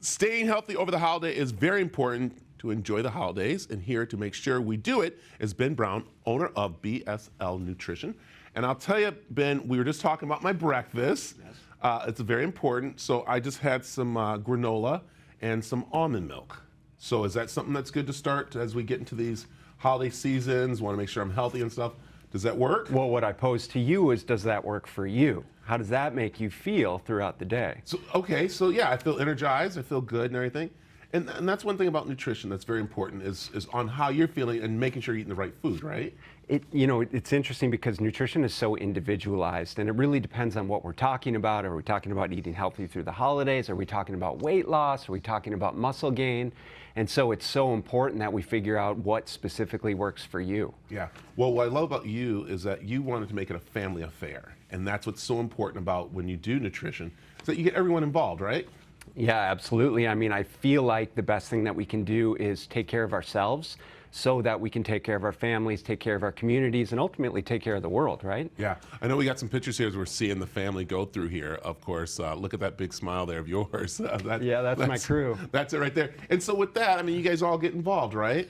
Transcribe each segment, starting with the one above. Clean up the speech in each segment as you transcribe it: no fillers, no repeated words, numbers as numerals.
Staying healthy over the holiday is very important to enjoy the holidays, and here to make sure we do it is Ben Brown, owner of BSL Nutrition. And I'll tell you, Ben, we were just talking about my breakfast. Yes. It's very important. So I just had some granola and some almond milk. So is that something that's good to start as we get into these holiday seasons? Want to make sure I'm healthy and stuff. Does that work? Well, what I pose to you is, does that work for you? How does that make you feel throughout the day? So, okay, so yeah, I feel energized, I feel good and everything. And that's one thing about nutrition that's very important is on how you're feeling and making sure you're eating the right food, right? It's interesting because nutrition is so individualized, and it really depends on what we're talking about. Are we talking about eating healthy through the holidays? Are we talking about weight loss? Are we talking about muscle gain? And so it's so important that we figure out what specifically works for you. Yeah. Well, what I love about you is that you wanted to make it a family affair. And that's what's so important about when you do nutrition, is that you get everyone involved, right? Yeah, absolutely. I mean, I feel like the best thing that we can do is take care of ourselves so that we can take care of our families, take care of our communities, and ultimately take care of the world, right? Yeah. I know we got some pictures here as we're seeing the family go through here, of course. Look at that big smile there of yours. That's my crew. That's it right there. And so with that, I mean, you guys all get involved, right?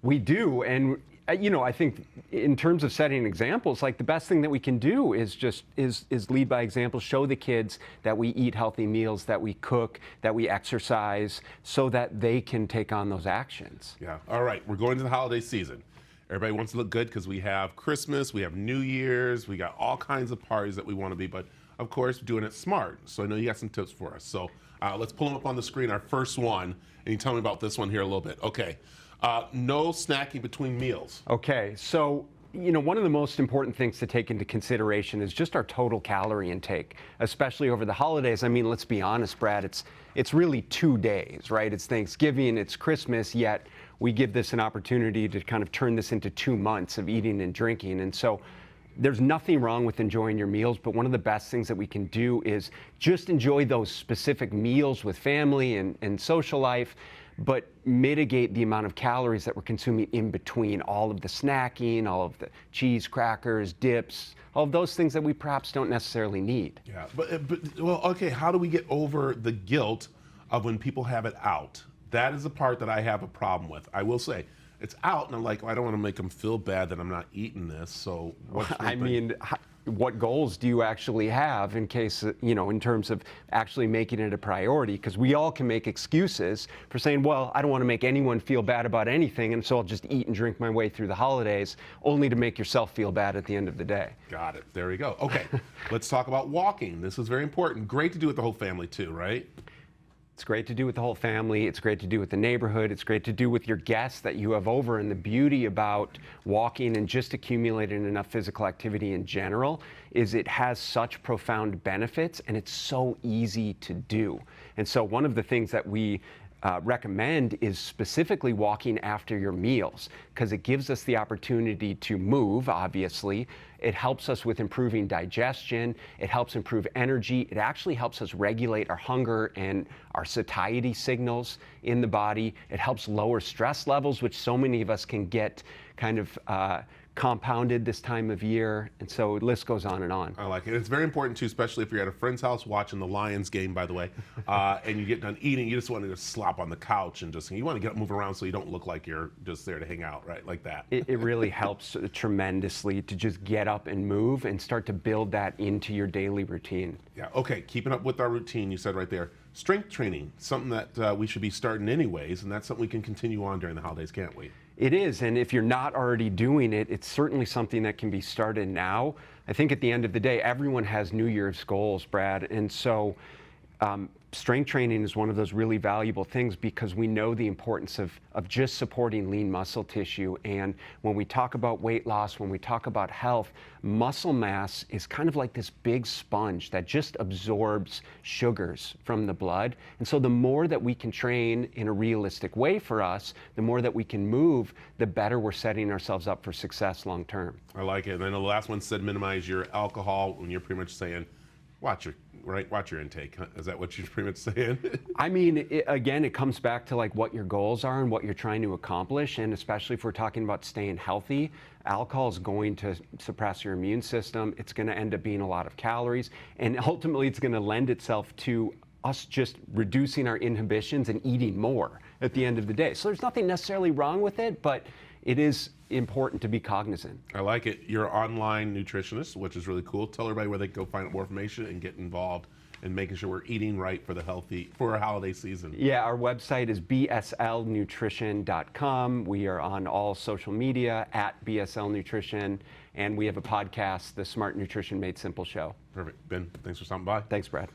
We do, and I think in terms of setting examples, like the best thing that we can do is just lead by example, show the kids that we eat healthy meals, that we cook, that we exercise, so that they can take on those actions. Yeah. All right, we're going to the holiday season. Everybody wants to look good because we have Christmas, we have New Year's, we got all kinds of parties that we want to be, but of course, doing it smart. So I know you got some tips for us. So let's pull them up on the screen, our first one, and you tell me about this one here a little bit. Okay. No snacking between meals. Okay, so one of the most important things to take into consideration is just our total calorie intake, especially over the holidays. I mean, let's be honest, Brad, it's really 2 days, right? It's Thanksgiving, it's Christmas, yet we give this an opportunity to kind of turn this into 2 months of eating and drinking. And so there's nothing wrong with enjoying your meals, but one of the best things that we can do is just enjoy those specific meals with family and social life, but mitigate the amount of calories that we're consuming in between all of the snacking, all of the cheese, crackers, dips, all of those things that we perhaps don't necessarily need. Yeah, well, okay, how do we get over the guilt of when people have it out? That is the part that I have a problem with. I will say, it's out, and I'm like, I don't want to make them feel bad that I'm not eating this, so what goals do you actually have in case, in terms of actually making it a priority? Because we all can make excuses for saying, well, I don't want to make anyone feel bad about anything, and so I'll just eat and drink my way through the holidays, only to make yourself feel bad at the end of the day. Got it. There we go. Okay, let's talk about walking. This is very important. Great to do with the whole family too, right? It's great to do with the whole family. It's great to do with the neighborhood. It's great to do with your guests that you have over. And the beauty about walking and just accumulating enough physical activity in general is it has such profound benefits, and it's so easy to do. And so one of the things that we recommend is specifically walking after your meals, because it gives us the opportunity to move, obviously. It helps us with improving digestion. It helps improve energy. It actually helps us regulate our hunger and our satiety signals in the body. It helps lower stress levels, which so many of us can get kind of compounded this time of year, and so the list goes on and on. I like it. It's very important too, especially if you're at a friend's house watching the Lions game, by the way, and you get done eating, you just want to just slop on the couch and you want to get up, move around so you don't look like you're just there to hang out, right? Like that. It really helps tremendously to just get up and move and start to build that into your daily routine. Yeah. Okay. Keeping up with our routine, you said right there. Strength training, something that we should be starting anyways, and that's something we can continue on during the holidays, can't we? It is, and if you're not already doing it, it's certainly something that can be started now. I think at the end of the day, everyone has New Year's goals, Brad, and so strength training is one of those really valuable things because we know the importance of just supporting lean muscle tissue. And when we talk about weight loss, when we talk about health, muscle mass is kind of like this big sponge that just absorbs sugars from the blood. And so the more that we can train in a realistic way for us, the more that we can move, the better we're setting ourselves up for success long term. I like it. And then the last one said minimize your alcohol, when you're pretty much saying watch your intake. Is that what you're pretty much saying? I mean, again, it comes back to like what your goals are and what you're trying to accomplish. And especially if we're talking about staying healthy, alcohol is going to suppress your immune system. It's going to end up being a lot of calories. And ultimately, it's going to lend itself to us just reducing our inhibitions and eating more at the end of the day. So there's nothing necessarily wrong with it, but it is important to be cognizant. I like it. You're an online nutritionist, which is really cool. Tell everybody where they can go find out more information and get involved in making sure we're eating right for our holiday season. Yeah, our website is bslnutrition.com. We are on all social media at BSL Nutrition, and we have a podcast, the Smart Nutrition Made Simple Show. Perfect. Ben, thanks for stopping by. Thanks, Brad.